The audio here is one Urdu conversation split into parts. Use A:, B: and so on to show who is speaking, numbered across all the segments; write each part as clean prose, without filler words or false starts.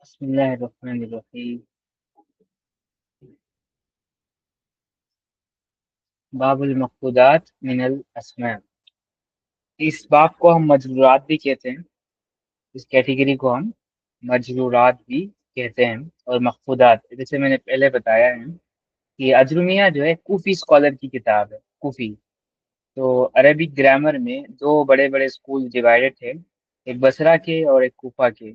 A: بسم الله الرحمن الرحیم باب المفقودات من الاسماء۔ اس باب کو ہم مجرورات بھی کہتے ہیں، اس کیٹیگری کو ہم مجرورات بھی کہتے ہیں اور مفقودات، جیسے میں نے پہلے بتایا ہے کہ اجرمیہ جو ہے کوفی اسکالر کی کتاب ہے۔ کوفی تو عربک گرامر میں دو بڑے بڑے اسکول ڈیوائڈڈ تھے، ایک بصرہ کے اور ایک کوفہ کے۔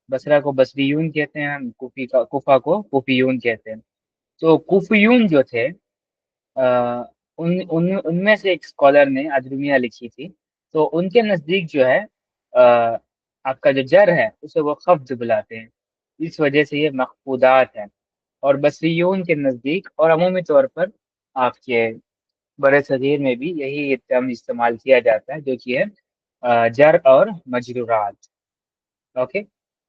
A: بصرہ کو بصریون کہتے ہیں، ہم کوفہ کو کوفیون کہتے ہیں۔ تو کوفیون جو تھے ان میں سے ایک اسکالر نے اجرمیہ لکھی تھی، تو ان کے نزدیک جو ہے آپ کا جو جر ہے اسے وہ خفض بلاتے ہیں، اس وجہ سے یہ مخفوضات ہیں۔ اور بصریون کے نزدیک اور عمومی طور پر آپ کے بر صغیر میں بھی یہی ٹرم استعمال کیا جاتا ہے، جو کہ ہے جر اور مجرورات۔ اوکے،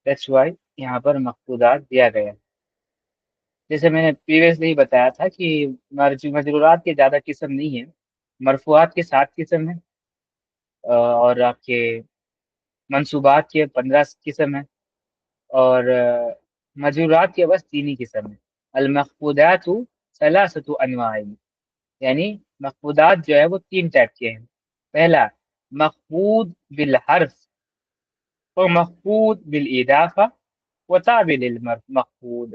A: دیٹس وائی یہاں پر مخفوضات دیا گیا ہے۔ جیسے میں نے پریویسلی بتایا تھا کہ مجرورات کے زیادہ قسم نہیں ہیں، مرفوعات کے 7 قسم ہیں، اور آپ کے منصوبات کے 15 قسم ہیں، اور مجرورات کے بس 3 ہی قسم ہیں۔ المخفوضات ثلاثۃ انواع، یعنی مخفوضات جو ہے وہ 3 ٹائپ کے ہیں۔ پہلا مخفوض بالحرف، اور مخفوض بالاضافہ، وتابع للمخفوض،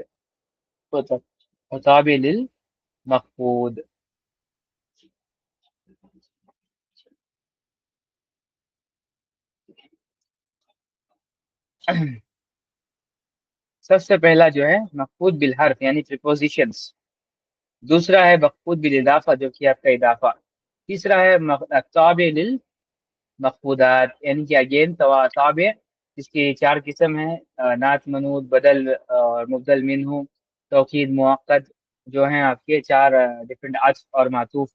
A: وتابع للمخفوض۔ سب سے پہلا جو ہے مخفوض بالحرف یعنی پریپوزیشنس، دوسرا ہے مخفوض بالاضافہ جو کہ آپ کا اضافہ، تیسرا ہے تابع للمخفوضات یعنی کہ اگین تابع، جس کی 4 قسم ہیں، نعت منعوت بدل اور مبدل منہ، توکید موقت، جو ہیں آپ کے 4 ڈفرینٹ، عطف اور معطوف،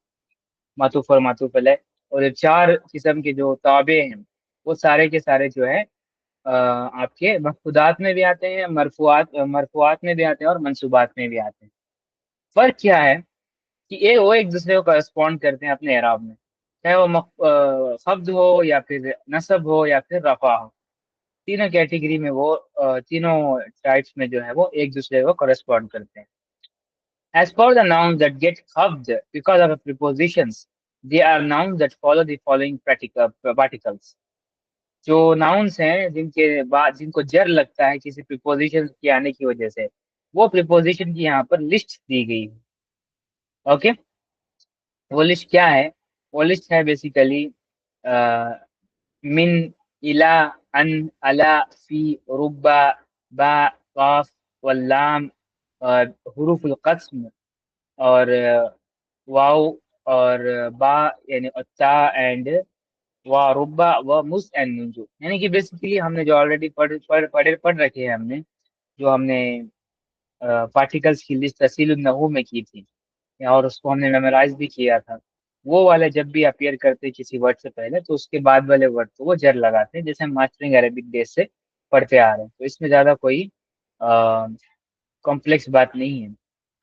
A: معطوف اور معطوف علیہ۔ اور یہ 4 قسم کے جو تابع ہیں وہ سارے کے سارے جو ہے آپ کے مفقودات میں بھی آتے ہیں، مرفوعات میں بھی آتے ہیں اور منصوبات میں بھی آتے ہیں۔ فرق کیا ہے کہ وہ ایک دوسرے کو کرسپونڈ کرتے ہیں اپنے اعراب میں، چاہے وہ خفض ہو یا پھر نصب ہو یا پھر رفع ہو، تینوں کیٹیگری میں وہ تینوں ٹائپس میں جو ہے وہ ایک دوسرے کو کرسپونڈ کرتے ہیں۔ As for the nouns that get خفض because of prepositions, they are nouns that follow the following particles۔ جو ناؤنس ہیں جن کے بعد جن کو جر لگتا ہے کسی پریپوزیشن کے آنے کی وجہ سے، وہ پریپوزیشن کی یہاں پر لسٹ دی گئی ہے۔ اوکے، وہ لسٹ کیا ہے؟ وہ لسٹ ہے بیسیکلی من، الا، ان، الا، فی، ربا، با، قاف، واللام، حروف القسم، اور واو، اور با یعنی تا، اینڈ و ربا و مس اینڈ ننجو، یعنی کہ بیسیکلی ہم نے جو آلریڈی پڑھ رکھے ہیں، ہم نے جو ہم نے پارٹیکلس کی لسٹ تحصیل النحو میں کی تھی، اور اس کو ہم نے میمورائز بھی کیا تھا، وہ والے جب بھی اپیئر کرتے کسی ورڈ سے پہلے تو اس کے بعد والے ورڈ کو وہ جر لگاتے ہیں، جیسے ہم ماسٹرنگ عربک ڈیز سے پڑھتے آ رہے ہیں۔ تو اس میں زیادہ کوئی کمپلیکس بات نہیں ہے۔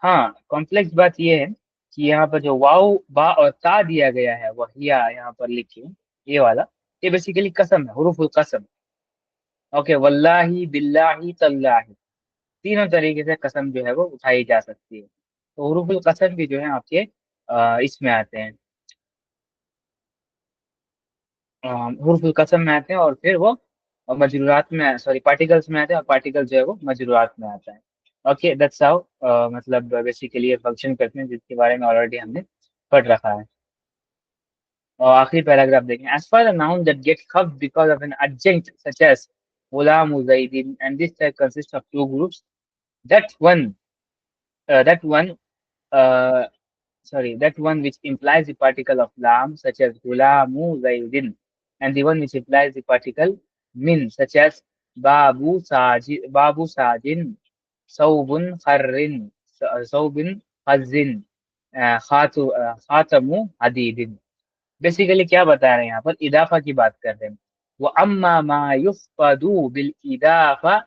A: ہاں، کمپلیکس بات یہ ہے کہ یہاں پر جو واو، با اور تا دیا گیا ہے، وہ یہاں پر لکھی یہ والا، یہ بیسیکلی قسم ہے، حروف القسم۔ اوکے، واللہ، باللہ، تاللہ، تینوں طریقے سے قسم جو ہے وہ اٹھائی جا سکتی ہے۔ تو حروف القسم بھی جو ہے آپ کے اس میں آتے ہیں، حروف القسم میں آتے ہیں، اور پھر وہ مجرورات میں، سوری، پارٹیکلس میں آتے ہیں، اور پارٹیکل جو ہے وہ مجرورات میں آتا ہے۔ اوکے، دیٹس ہاؤ مطلب بیسیکلی یہ فنکشن کرتے ہیں، جس کے بارے میں آلریڈی ہم نے پڑھ رکھا ہے۔ اور آخری پیراگراف دیکھیں، as for the noun that get cuffed because of an adjunct such as Ghulam Zaid, and this type consists of 2 groups، that one that one uh, that one which implies the particle of lam such as Ghulam Zaid, and the one which implies the particle min such as babu sajin، ثوب خر، ثوب خزن، خاتم حدید۔ بیسیکلی کیا بتا رہے ہیں یہاں پر؟ اضافہ کی بات کر رہے ہیں۔ وَأَمَّا مَا يُفْقَدُ بِالْإِضَافَةِ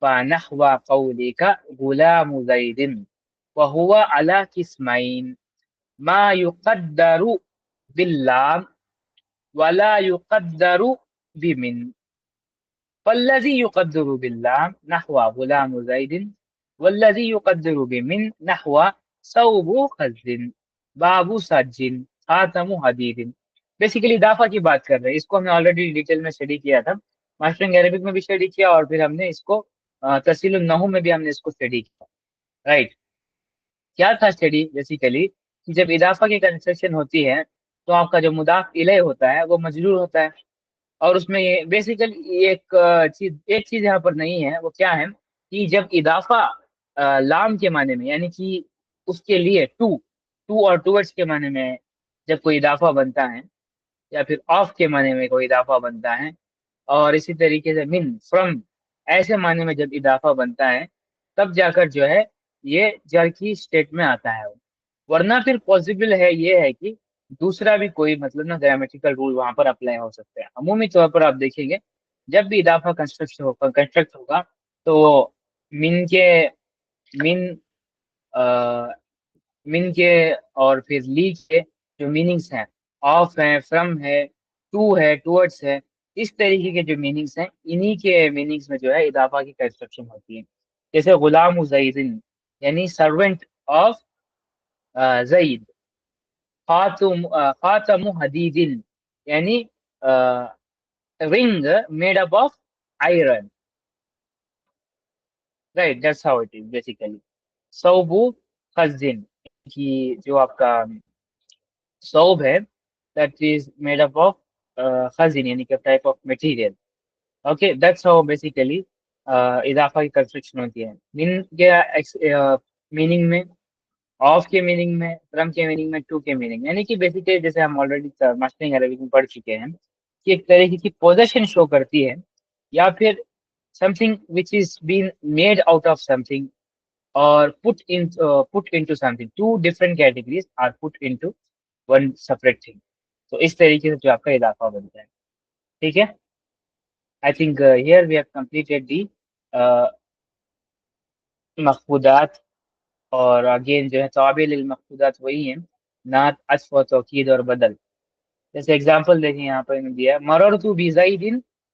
A: فَنَحْوَ قَوْلِكَ غُلَامُ زَيْدٍ وَهُوَ عَلَى قِسْمَيْنِ، مَا يُقَدَّرُ بِاللَّامِ وَلَا يُقَدَّرُ بِمِنْ۔ فالذی یقدر باللام نحو غلام زید والذی یقدر بمن نحو ثوب خز باب سج خاتم حدید. بیسیکلی اضافہ کی بات کر رہے ہیں. اس کو ہم نے آلریڈی ڈیٹیل میں اسٹڈی کیا تھا، ماسٹرنگ عربک میں بھی اسٹڈی کیا، اور پھر ہم نے اس کو تحصیل النحو میں بھی ہم نے اس کو اسٹڈی کیا. رائٹ. کیا تھا اسٹڈی بیسیکلی کہ جب اضافہ کی کنسٹرکشن ہوتی ہے تو آپ کا جو مضاف الیہ ہوتا ہے وہ مجرور ہوتا ہے. اور اس میں یہ بیسیکلی ایک چیز یہاں پر نہیں ہے، وہ کیا ہے کہ جب اضافہ لام کے معنی میں، یعنی کہ اس کے لیے ٹو اور ٹورڈز کے معنی میں جب کوئی اضافہ بنتا ہے، یا پھر آف کے معنی میں کوئی اضافہ بنتا ہے، اور اسی طریقے سے من فرام ایسے معنی میں جب اضافہ بنتا ہے، تب جا کر جو ہے یہ جر کی اسٹیٹ میں آتا ہے. ورنہ پھر پاسبل ہے یہ ہے کہ دوسرا بھی کوئی مطلب نا گرامیٹیکل رول وہاں پر اپلائی ہو سکتے ہیں. عمومی طور پر آپ دیکھیں گے جب بھی اضافہ کنسٹرکٹ ہوگا تو وہ من کے من من کے اور پھر لی کے جو میننگس ہیں، آف ہے، فرم ہے، ٹو ہے، ٹورڈس ہے، اس طریقے کے جو میننگس ہیں انہی کے میننگس میں جو ہے اضافہ کی کنسٹرکشن ہوتی ہے. جیسے غلام زید یعنی سرونٹ آف زید، خاتم حدید یعنی ring made up of iron. Right, that's how it is basically. صوب خزن کی جو آپ کا صوب ہے that is made up of خزن یعنی کہ type of material. Okay, that's how basically اضافہ کی کنسٹرکشن ہوتی ہے. من کے میننگ میں، آف کے میننگ میں، فرم کے میننگ میں، ٹو کے میننگ، یعنی کہ بیسیکلی جیسے ہم آلریڈی ماسٹرنگ عربک میں پڑھ چکے ہیں کہ ایک طریقے کی پوزیشن شو کرتی ہے، یا پھر something which is being made out of something or put into something. Two different categories are put into one separate thing. تو اس طریقے سے جو آپ کا اضافہ بنتا ہے. ٹھیک ہے. I think here we have completed the مخفوضات. اور اگین جو ہے تابع للمخفوضات وہی ہیں، نعت، عطف و توکید اور بدل. جیسے اگزامپل دیکھیں یہاں پر دیا مررت بزید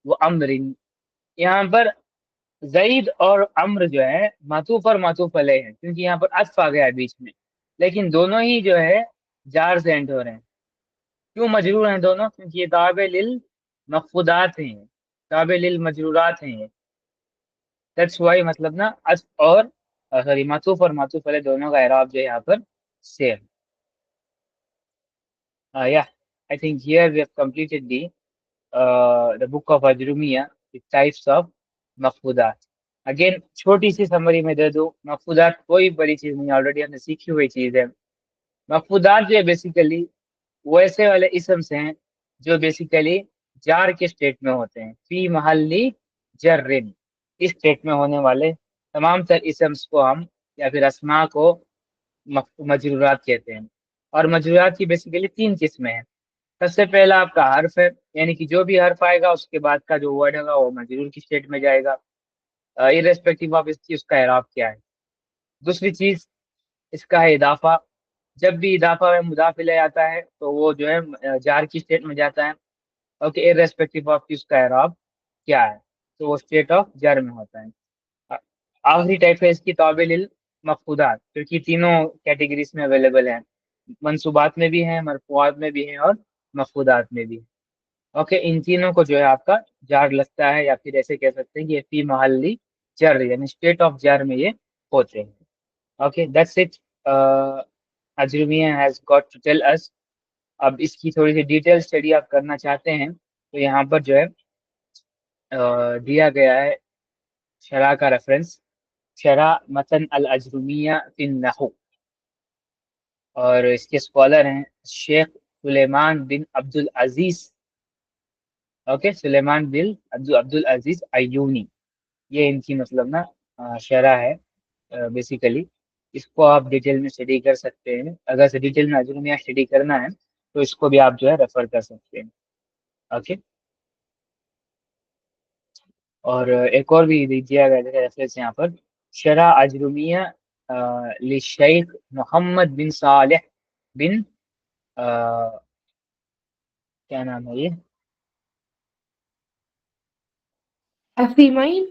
A: و عمر. یہاں پر زید اور عمر جو ہے معطوف اور معطوف علیہ ہے، کیونکہ یہاں پر عطف آ گیا ہے بیچ میں، لیکن دونوں ہی جو ہے جار سے اینڈ ہو رہے ہیں. کیوں مجرور ہیں دونوں؟ کیونکہ یہ تابع للمخفوضات ہیں، تابع للمجرورات ہیں. دیٹس وائی مطلب نا عطف اور سوری معطوف اور معطوف علیہ دونوں کا اعراب جو ہے یہاں پر same. Yeah, I think here we have completed the book of Ajrumiya, the types of مخفوضات. اگین چھوٹی سی سمری میں دے دو. مخفوضات کوئی بڑی چیز نہیں، آلریڈی ہم نے سیکھی ہوئی چیز ہے. مخفوضات جو ہے بیسیکلی ویسے والے اسمس ہیں جو بیسیکلی جار کے اسٹیٹ میں ہوتے ہیں. فی محلی جرن، اس اسٹیٹ میں ہونے والے تمام تر اسمس کو ہم یا پھر اسماء کو مجرورات کہتے ہیں. اور مجرورات کی بیسیکلی تین قسمیں ہیں. سب سے پہلا آپ کا حرف ہے، یعنی کہ جو بھی حرف آئے گا اس کے بعد کا جو ورڈ ہوگا وہ مجرور کی اسٹیٹ میں جائے گا، irrespective آف اس کی اس کا اعراب کیا ہے. دوسری چیز اس کا ہے اضافہ. جب بھی اضافہ میں مضاف الیہ آتا ہے تو وہ جو ہے جار کی اسٹیٹ میں جاتا ہے. اوکے، irrespective آف اس کا اعراب کیا ہے تو وہ اسٹیٹ آف جر میں ہوتا ہے. آخری ٹائپ ہے اس کی تابع للمخفوضات، کیونکہ تینوں کیٹیگریز میں اویلیبل ہیں، منصوبات میں بھی ہیں، مرفوعات میں بھی ہیں، اور مخفوضات میں بھی ہیں. اوکے، ان تینوں کو جو ہے آپ کا جار لگتا ہے، یا پھر ایسے کہہ سکتے ہیں کہ یہ فی محلی جر یعنی اسٹیٹ آف جر میں یہ ہوتے ہیں. Okay, that's it. Ajrumiya has got to tell us. اب اس کی تھوڑی سی ڈیٹیل اسٹڈی آپ کرنا چاہتے ہیں تو یہاں پر جو ہے دیا گیا ہے شرح کا ریفرنس، شرح متن الاجرومیہ فی النحو، اور اس کے اسکالر ہیں شیخ سلیمان بن عبد العزیز. اوکے، سلیمان بن عبد العزیز ایونی، یہ ان کی مطلب نا شرح ہے بیسیکلی. اس کو آپ ڈیٹیل میں اسٹڈی کر سکتے ہیں. اگر ڈیٹیل میں اجرومیہ اسٹڈی کرنا ہے تو اس کو بھی آپ جو ہے ریفر کر سکتے ہیں. اوکے. اور ایک اور بھی دیا گیا ہے ریفرنس یہاں پر، شرح اجرومیہ للشیخ محمد بن صالح بن کیا نام ہے یہ،
B: أثيمين.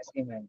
B: أثيمين.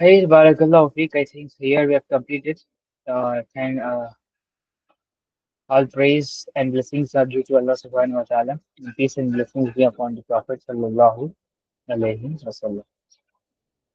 A: Hey, Barakallahu Feek. I think here we have completed. Thank all praise and blessings are due to Allah Subhanahu wa Taala. And peace and blessings be upon the Prophet Sallallahu Alaihi Wasallam.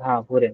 A: ہاں پورے